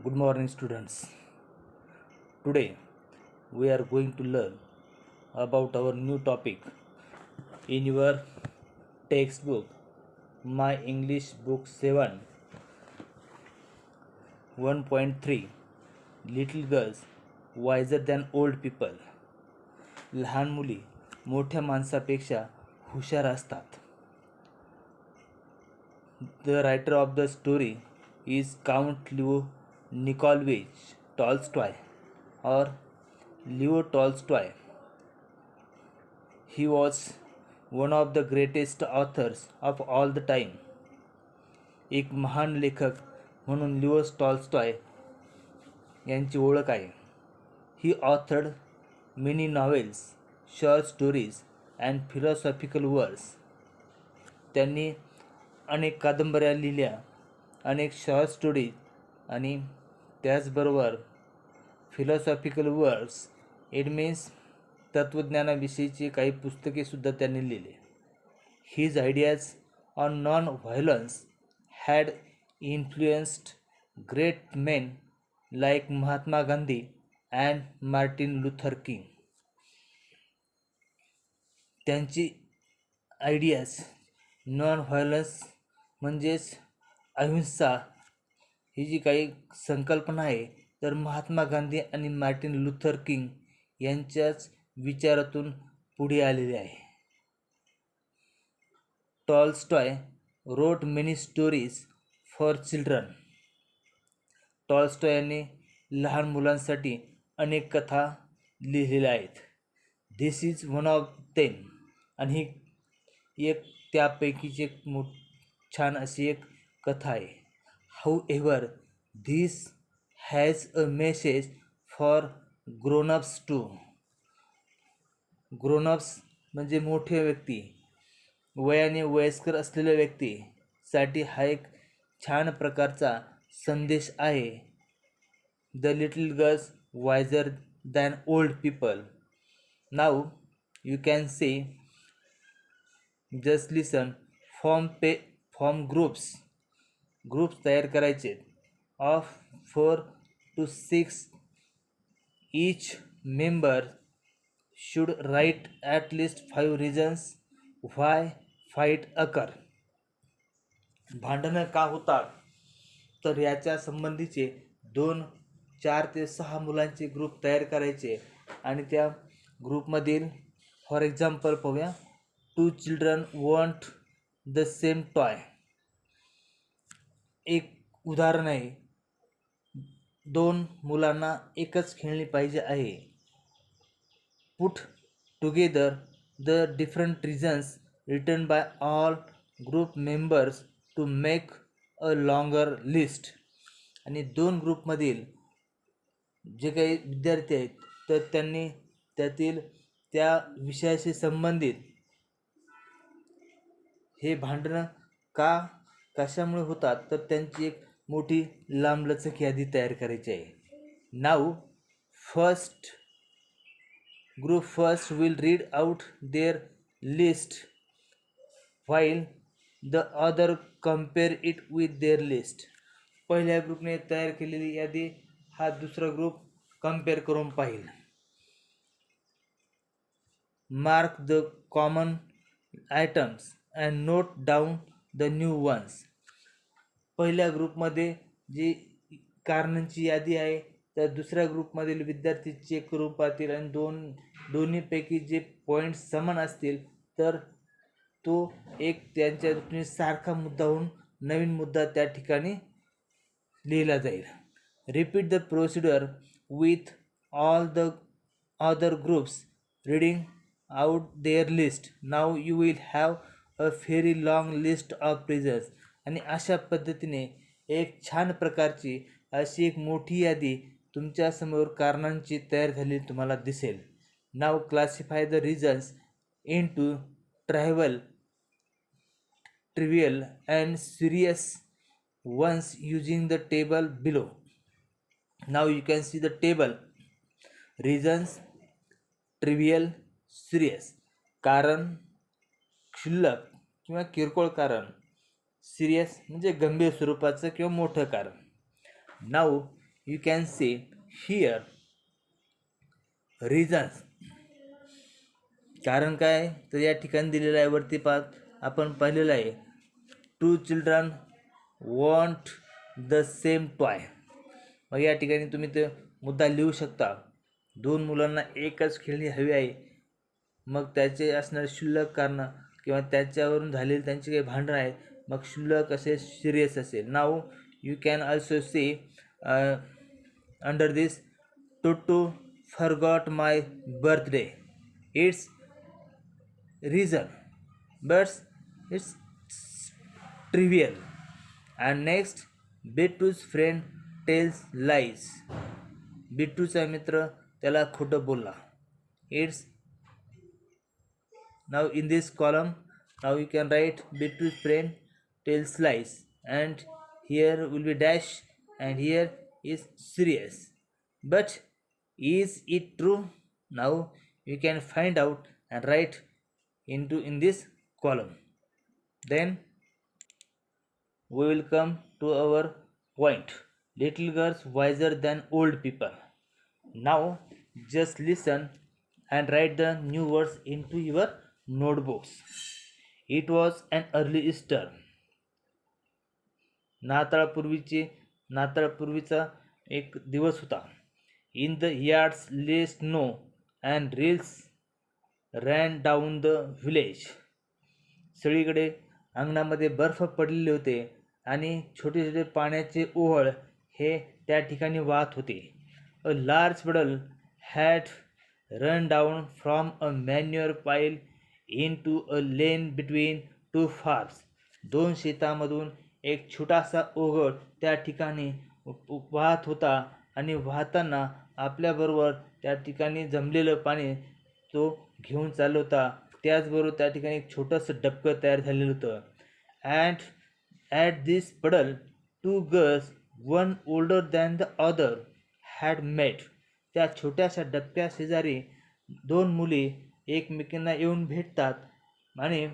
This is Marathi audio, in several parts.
Good morning, students. Today we are going to learn about our new topic in your textbook, My English Book 7 1.3 Little Girls Wiser Than Old People. लहान मुली मोठ्या माणसापेक्षा हुशार असतात. The writer of the story is Count Leo Nikolaevich Tolstoy or Leo Tolstoy. He was one of the greatest authors of all the time. एक महान लेखक म्हणून लिओ टॉल्स्टॉय यांची ओळख आहे. He authored many novels, short stories and philosophical works. त्यांनी अनेक कादंबऱ्या लिहिल्या, अनेक शॉर्ट स्टोरीज आणि त्याचबरोबर फिलॉसॉफिकल वर्क्स इट मीन्स तत्त्वज्ञानाविषयीची काही पुस्तकेसुद्धा त्यांनी लिहिली. His ideas on non violence had influenced great main like Mahatma Gandhi and Martin Luther king. त्यांची आयडियाज नॉन व्हायलन्स म्हणजेच अहिंसा ही जी काही संकल्पना आहे तर महात्मा गांधी आणि मार्टिन लुथर किंग यांच्याच विचारातून पुढे आलेली आहे. Tolstoy wrote many stories for children. Tolstoy यांनी लहान मुलांसाठी अनेक कथा लिहिलेल्या आहेत. This is one of them. आणि ही एक त्यापैकीची एक छान अशी एक कथा आहे. However this has a message for grownups too. Grownups म्हणजे मोठे व्यक्ती, वयाने वयस्कर असलेल्या व्यक्तीसाठी हा एक छान प्रकारचा संदेश आहे. The little girls wiser than old people. Now you can say just listen. Form groups तयार करायचे of 4 to 6. each member should write at least 5 reasons why fight occur. भांडणं का होतात तर याच्या संबंधीचे 2, 4 ते 6 मुलांचे ग्रुप तयार करायचे आणि त्या ग्रुपमधील फॉर एक्झाम्पल पाहूया. 2 children want the same toy. एक उदाहरण आहे. 2 मुलांना एकच खेळणी पाहिजे आहे. Put together the different reasons written by all group members to make a longer list. आणि 2 ग्रुपमधील जे काही विद्यार्थी आहेत तर त्यांनी त्यातील त्या विषयाशी संबंधित हे भांडणं कशामुळे होतात तर त्यांची एक मोठी लांबलचक यादी तयार करायची आहे. Now group first will read out their list while the other compare it with their list. पहिल्या ग्रुपने तयार केलेली यादी हा दुसरा ग्रुप कम्पेअर करून पाहिल. Mark the common items and note down the new ones. पहिल्या ग्रुपमध्ये जी कारणांची यादी आहे तर दुसऱ्या ग्रुपमधील विद्यार्थी चेक करून पाहतील आणि दोन्हीपैकी जे पॉईंट्स समान असतील तर तो एक त्यांच्या दृष्टीने सारखा मुद्दा होऊन नवीन मुद्दा त्या ठिकाणी लिहिला जाईल. Repeat the procedure with all the other groups reading out their list. Now you will have a very long list of reasons. आणि अशा पद्धतीने एक छान प्रकारची अशी एक मोठी यादी तुमच्यासमोर कारणांची तयार झालेली तुम्हाला दिसेल. Now classify the reasons into trivial and serious ones using the table below. Now you can see the table. Reasons, trivial, serious. कारण क्षुल्लक किंवा किरकोळ कारण, सिरियस म्हणजे गंभीर स्वरूपाचं किंवा मोठं कारण. Now you can say here reasons. कारण काय तर या ठिकाणी दिलेलं आहे वरती आपण पाहिलेलं आहे, 2 children want the same toy. मग या ठिकाणी तुम्ही ते मुद्दा लिहू शकता, 2 मुलांना एकच खेळणी हवी आहे. मग त्याचे असणारे क्षुल्लक कारणं किंवा त्याच्यावरून झालेली त्यांची काही भांडणं आहेत, मग क्षुल्लक असेल, सिरियस असेल. Now you can also say under this, Toto forgot my birthday. It's reason, but it's trivial. And next, Bittu's friend tells lies. बिट्टूचा मित्र त्याला खोटं बोलला. It's now in this column, now you can write बिट्टू's friend tells lies, and here will be dash, and here is serious. But is it true? Now you can find out and write in this column. Then we will come to our point, little girls wiser than old people. Now just listen and write the new words into your notebooks. It was an early Easter. नाताळपूर्वीचा एक दिवस होता. In the yards lay snow and rills ran down the village. सगळीकडे अंगणामध्ये बर्फ पडलेले होते आणि छोटे छोटे पाण्याचे ओहळ हे त्या ठिकाणी वाहत होते. A large puddle had run down from a manure pile into a lane between two farms. 2 शेतामधून एक छोटासा ओघळ त्या ठिकाणी वाहत होता आणि वाहताना आपल्याबरोबर त्या ठिकाणी जमलेलं पाणी तो घेऊन चालला होता. त्याचबरोबर त्या ठिकाणी एक छोटंसं डबकं तयार झालेलं होतं. And at this puddle 2 girls, one older than the other, had met. त्या छोट्याशा डबक्या शेजारी 2 मुली एकमेकांना येऊन भेटतात आणि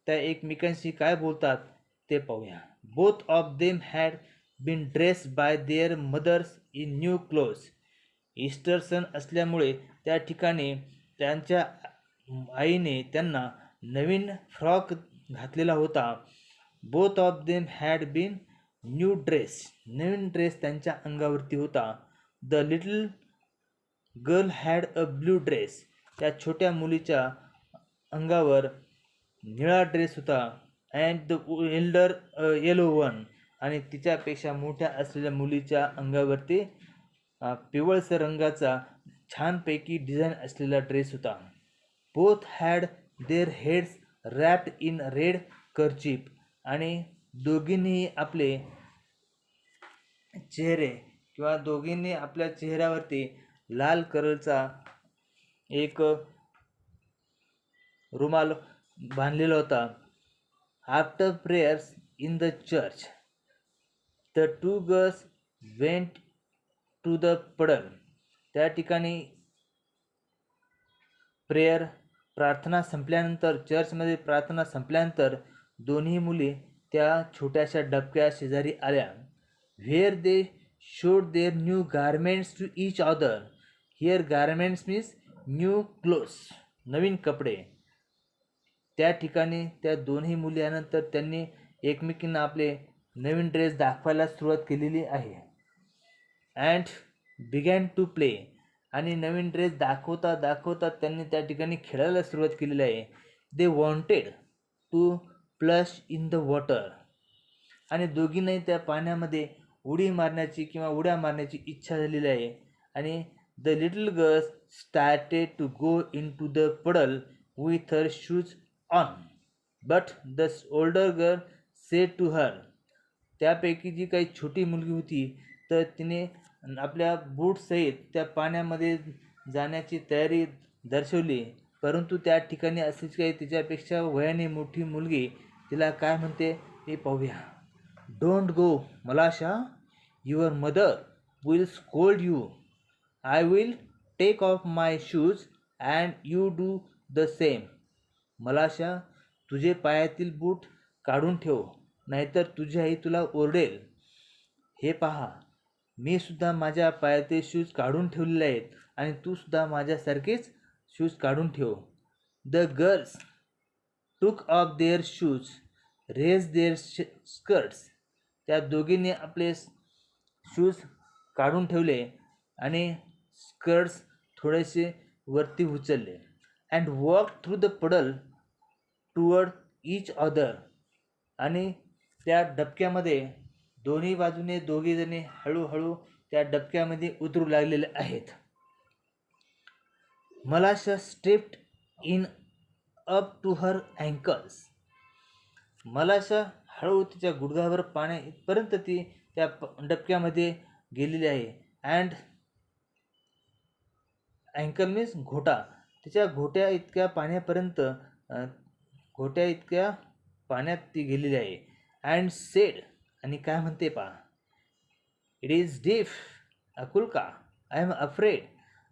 त्या एकमेकांशी काय बोलतात ते पाहूया. Both of them had been dressed by their mothers in new clothes. Easter सण असल्यामुळे त्या ठिकाणी त्यांच्या आईने त्यांना नवीन फ्रॉक घातलेला होता. Both of them had been new dress. नवीन ड्रेस त्यांच्या अंगावरती होता. The little girl had a blue dress. त्या छोट्या मुलीच्या अंगावर निळा ड्रेस होता. And the elder yellow one. आणि तिच्यापेक्षा मोठ्या असलेल्या मुलीच्या अंगावरती पिवळसर रंगाचा छानपैकी डिझाईन असलेला ड्रेस होता. Both had their heads wrapped in red kerchief. आणि दोघींनी आपले चेहरे किंवा दोघींनी आपल्या चेहऱ्यावरती लाल कलरचा एक रुमाल बांधलेला होता. After prayers in the church the 2 girls went to the puddle. त्या ठिकाणी प्रार्थना संपल्यानंतर, चर्चमध्ये प्रार्थना संपल्यानंतर दोन्ही मुली त्या छोट्याशा डबक्या शेजारी आल्या. Where they showed their new garments to each other. Here garments means new clothes, नवीन कपडे. त्या ठिकाणी त्या दोन्ही मुली आल्यानंतर त्यांनी एकमेकींना आपले नवीन ड्रेस दाखवायला सुरुवात केलेली आहे. And began to play. आणि नवीन ड्रेस दाखवता त्यांनी त्या ठिकाणी खेळायला सुरुवात केलेली आहे. They wanted to plash in the water. आणि दोघींनाही त्या पाण्यामध्ये उड्या मारण्याची इच्छा झालेली आहे. आणि the little girls started to go in to the puddle with her shoes on. But the older girl said to her. त्यापैकी जी काही छोटी मुलगी होती तर तिने आपल्या बूटसहित त्या पाण्यामध्ये जाण्याची तयारी दर्शवली. परंतु त्या ठिकाणी अशीच काही तिच्यापेक्षा वयाने मोठी मुलगी तिला काय म्हणते हे पाहूया. Don't go Malasha, your mother will scold you. I will take off my shoes and you do the same. Malasha, तुझे पायातील बूट काढून ठेव, नाहीतर तुझी आई तुला ओरडेल. हे पहा, मी सुद्धा माझ्या पायाचे शूज काढून ठेवलेले आहेत आणि तू सुद्धा माझ्यासारखेच शूज काढून ठेव. The girls took off their shoes, raise their skirts. त्या दोघींनी आपले शूज काढून ठेवले आणि स्कर्ट्स थोडेसे वरती उचलले. अँड वॉक थ्रू द पडल टुवर्ड ईच अदर. आणि त्या डबक्यामध्ये दोन्ही बाजूने दोघीजणी हळूहळू त्या डबक्यामध्ये उतरू लागलेले आहेत. Malasha stepped in up to her ankles. Malasha हळू तिच्या गुडघ्यावर पाण्या इथपर्यंत ती त्या डबक्यामध्ये गेलेली आहे. अँड अँकल मीन्स घोटा. तिच्या घोट्या इतक्या पाण्यापर्यंत घोट्या इतक्या पाण्यात ती गेलेली आहे. अँड सेड, आणि काय म्हणते पहा, it is deep Akulka, I am afraid.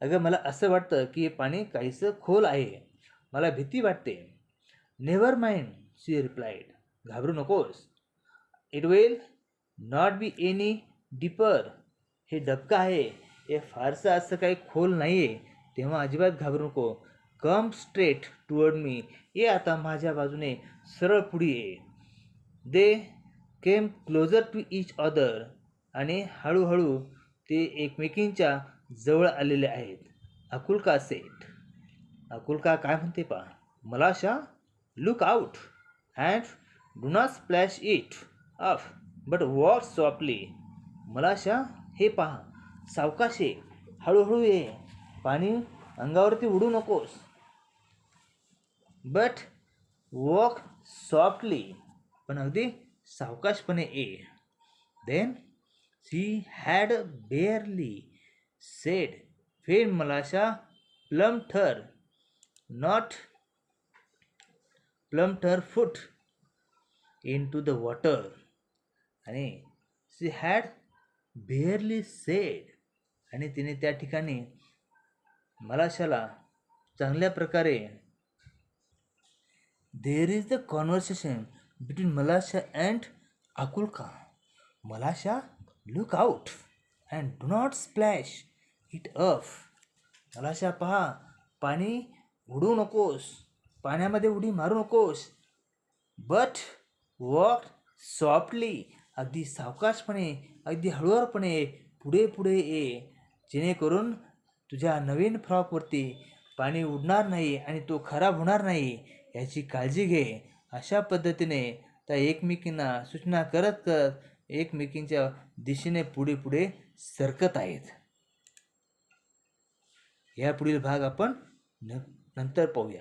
अगं मला असं वाटतं की हे पाणी काहीसं खोल आहे, मला भीती वाटते. नेव्हर माइंड, शी रिप्लाइड. घाबरू नकोस. It will not be any deeper. हे डबकं आहे, हे फारसं असं काही खोल नाही आहे, तेव्हा अजिबात घाबरू नको. कम स्ट्रेट टुवर्ड मी. ये आता माझ्या बाजूने सरळ पुढे ये. दे केम क्लोजर टू इच अदर. आणि हळूहळू ते एकमेकींच्या जवळ आलेले आहेत. अकुल्का सेट. अकुल्का काय म्हणते पहा, मलाशा look out and do not splash it of but walk softly. मलाशा हे पहा, सावकाश ये, हळूहळू ये, पाणी अंगावरती उडू नकोस. बट वॉक सॉफ्टली, पण अगदी सावकाशपणे ये. Then she had barely said when Malasha plumped her foot into the water. आणि she had barely said, आणि तिने त्या ठिकाणी मलाशाला चांगल्या प्रकारे there is the conversation between Malasha and Akulka. Malasha, look out and do not splash it of. मलाशा पहा, पाणी उडू नकोस, पाण्यामध्ये उडी मारू नकोस. बट वॉक सॉफ्टली, अगदी सावकाशपणे, अगदी हळूवारपणे पुढे पुढे ये, जेणेकरून तुझ्या नवीन फ्रॉकवरती पाणी उडणार नाही आणि तो खराब होणार नाही याची काळजी घे. अशा पद्धतीने त्या एकमेकींना सूचना करत करत एकमेकींच्या दिशेने पुढे पुढे सरकत आहेत. या पुढील भाग आपण नंतर पाहूया.